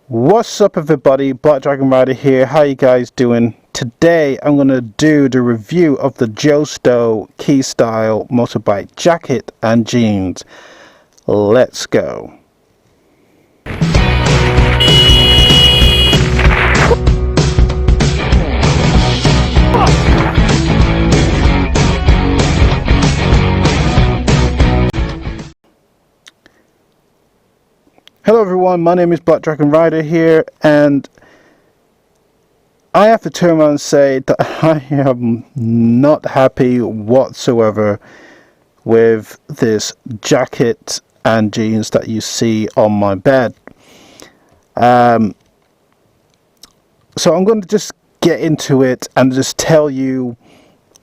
What's up everybody, Black Dragonrider here. How you guys doing? Today I'm going to do the review of the Dojo Kiso motorbike jacket and jeans. Let's go. Hello everyone, my name is Black Dragonrider here, and I have to turn around and say that I am not happy whatsoever with this jacket and jeans that you see on my bed. So I'm going to just get into it and just tell you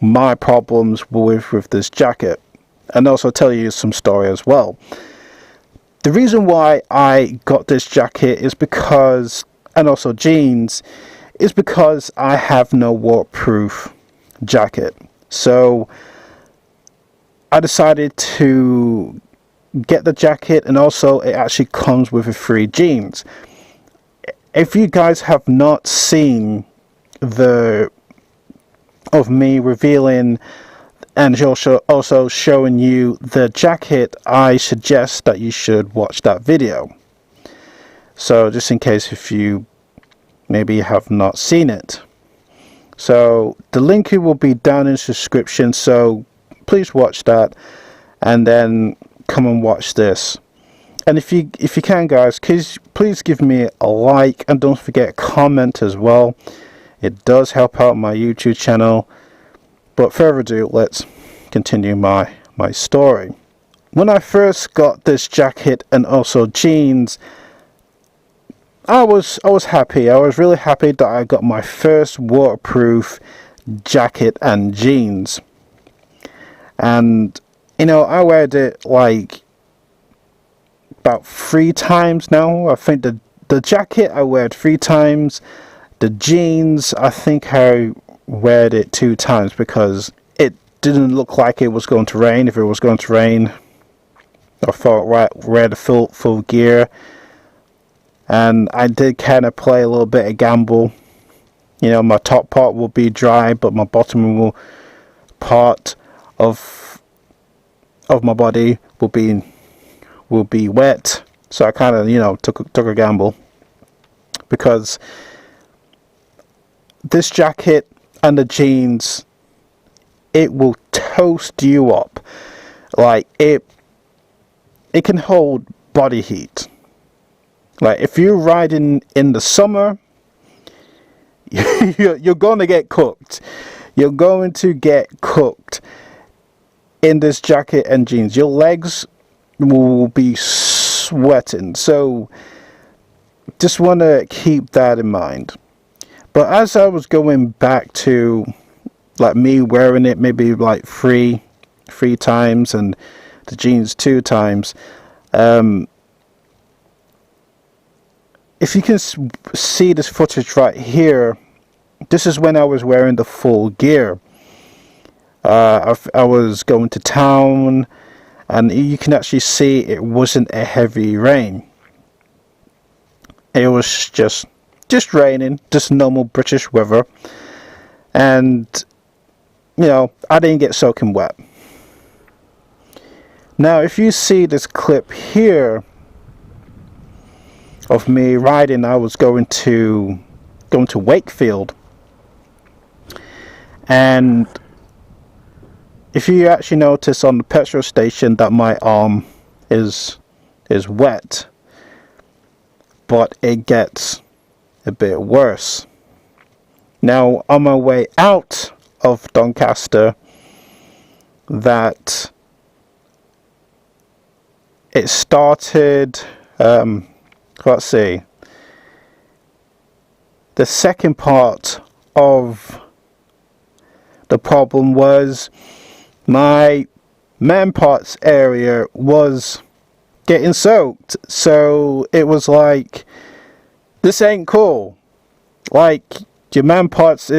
my problems with this jacket, and also tell you some story as well. The reason why I got this jacket is because, and also jeans, is because I have no waterproof jacket. So I decided to get the jacket, and also it actually comes with a free jeans. If you guys have not seen of me revealing and also showing you the jacket, I suggest that you should watch that video. So just in case if you maybe have not seen it. So the link will be down in the description, so please watch that and then come and watch this. And if you can guys, please give me a like, and don't forget comment as well. It does help out my YouTube channel. But further ado, let's continue my story. When I first got this jacket and also jeans, I was happy. I was really happy that I got my first waterproof jacket and jeans. And you know, I wear it like about 3 times now. I think the jacket I wear 3 times. The jeans, I think I wear it 2 times because it didn't look like it was going to rain. If it was going to rain, I thought wear the full gear. And I did kind of play a little bit of gamble. You know, my top part will be dry, but my bottom part of my body will be wet. So I kind of, you know, took a gamble, because this jacket and the jeans, it will toast you up. Like it can hold body heat. Like if you're riding in the summer, you're going to get cooked. You're going to get cooked in this jacket and jeans. Your legs will be sweating. So just want to keep that in mind. But as I was going back to like me wearing it maybe like three times and the jeans 2 times, if you can see this footage right here, this is when I was wearing the full gear. I was going to town, and you can actually see it wasn't a heavy rain. It was just raining, just normal British weather, and you know, I didn't get soaking wet. Now if you see this clip here of me riding, I was going to Wakefield, and if you actually notice on the petrol station that my arm is wet, but it gets a bit worse. Now on my way out of Doncaster, that it started, let's see, the second part of the problem was my man parts area was getting soaked. So it was like, this ain't cool. Like your man parts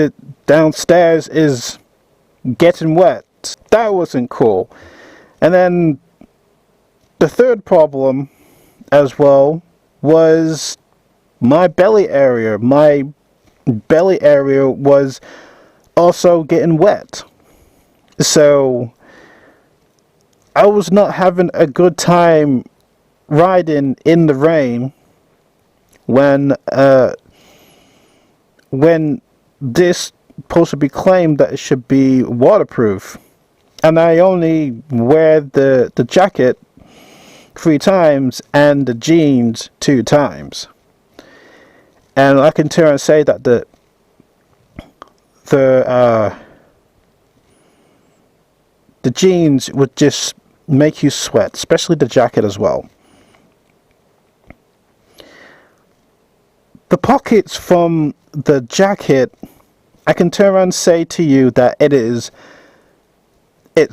downstairs is getting wet. That wasn't cool. And then the third problem as well was my belly area was also getting wet. So I was not having a good time riding in the rain when this supposed to be claimed that it should be waterproof, and I only wear the jacket 3 times and the jeans 2 times, and I can turn and say that the jeans would just make you sweat, especially the jacket as well. The pockets from the jacket, I can turn around and say to you that it's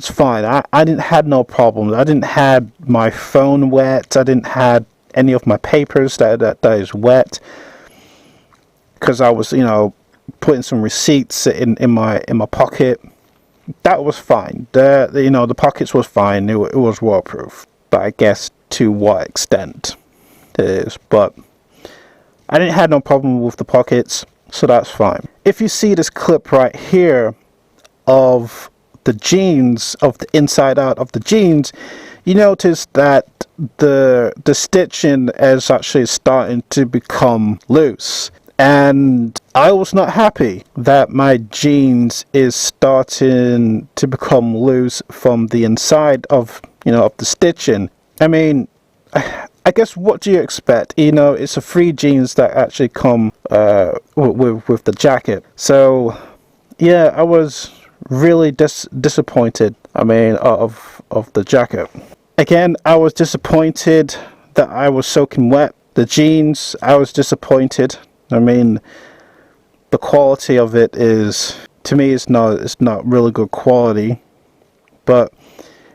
fine. I didn't have no problems. I didn't have my phone wet. I didn't have any of my papers that is wet, because I was, you know, putting some receipts in my pocket. That was fine. The pockets was fine. It was waterproof, but I guess to what extent it is. But I didn't have no problem with the pockets, so that's fine. If you see this clip right here of the jeans, of the inside out of the jeans, you notice that the stitching is actually starting to become loose. And I was not happy that my jeans is starting to become loose from the inside of, of the stitching. I mean, I guess, what do you expect? It's a free jeans that actually come with the jacket. So yeah, I was really disappointed. I mean, of the jacket. Again, I was disappointed that I was soaking wet. The jeans, I was disappointed. I mean, the quality of it is, to me, it's not really good quality. But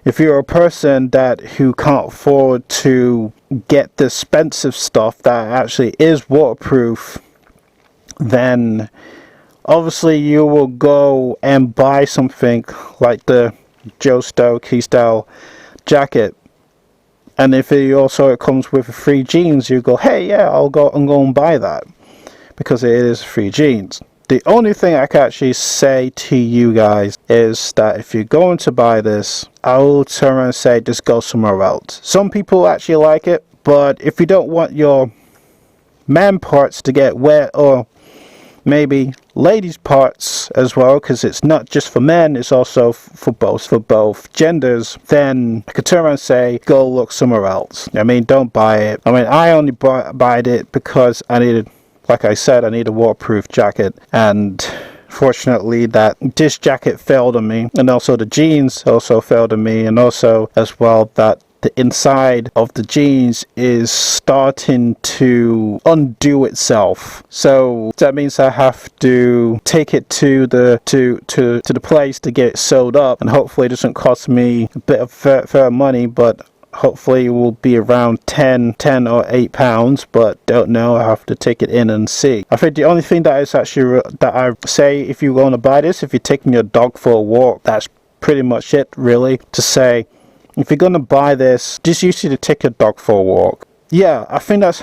if you're a person who can't afford to get the expensive stuff that actually is waterproof, then obviously you will go and buy something like the Dojo Kiso Jacket. And if it comes with free jeans, you go, hey, yeah, I'll go and buy that, because it is free jeans. The only thing I can actually say to you guys is that if you're going to buy this, I will turn around and say just go somewhere else. Some people actually like it, but if you don't want your man parts to get wet, or maybe ladies parts as well, because it's not just for men, it's also for both genders, then I could turn around and say go look somewhere else. I mean, don't buy it. I mean, I only bought it because I needed, like I said, I need a waterproof jacket, and fortunately this jacket failed on me, and also the jeans also failed on me, and also as well that the inside of the jeans is starting to undo itself. So that means I have to take it to the place to get it sewed up, and hopefully it doesn't cost me a bit of fair money, but hopefully it will be around 10 or 8 pounds, but don't know. I have to take it in and see. I think the only thing that is actually that I say, if you want to buy this, if you're taking your dog for a walk, that's pretty much it, really, to say. If you're gonna buy this, just use it to take your dog for a walk. Yeah, I think that's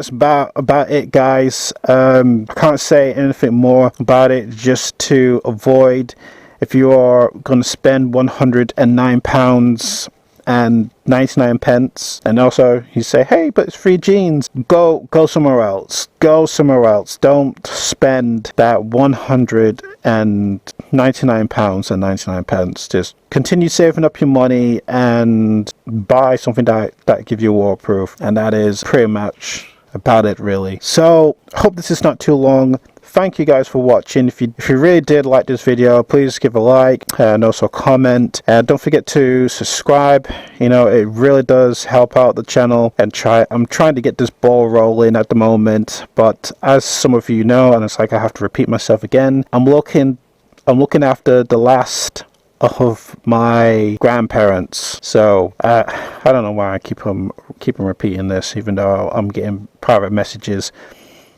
about it, guys. I can't say anything more about it, just to avoid, if you are gonna spend £109 and 99 pence, and also you say, hey, but it's free jeans, go somewhere else. Don't spend that £199 and 99 pence. Just continue saving up your money and buy something that give you waterproof, and that is pretty much about it, really. So hope this is not too long. Thank you guys for watching. If you really did like this video, please give a like and also comment, and don't forget to subscribe. It really does help out the channel, and I'm trying to get this ball rolling at the moment, but as some of you know, and it's like I have to repeat myself again, I'm looking after the last of my grandparents. So I don't know why I keep on repeating this, even though I'm getting private messages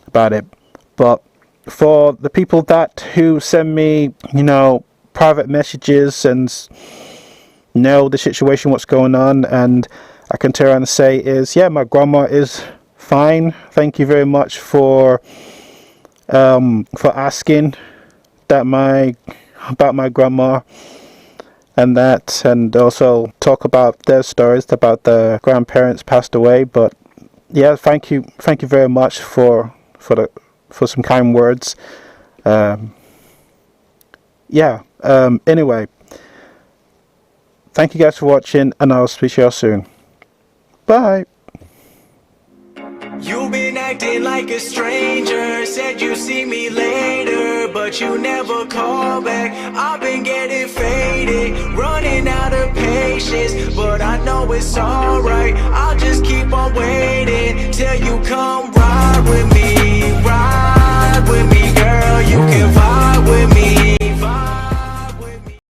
about it. But for the people who send me, private messages and know the situation, what's going on, and I can turn around and say is, yeah, my grandma is fine. Thank you very much for asking about my grandma and that, and also talk about their stories about the grandparents passed away. But yeah, thank you very much for some kind words. Anyway, thank you guys for watching, and I'll speak to you all soon. Bye. You've been acting like a stranger, said you see me later, but you never call back. I've been getting faded, running out of patience, but I know it's alright. I'll just keep on waiting till you come ride with me.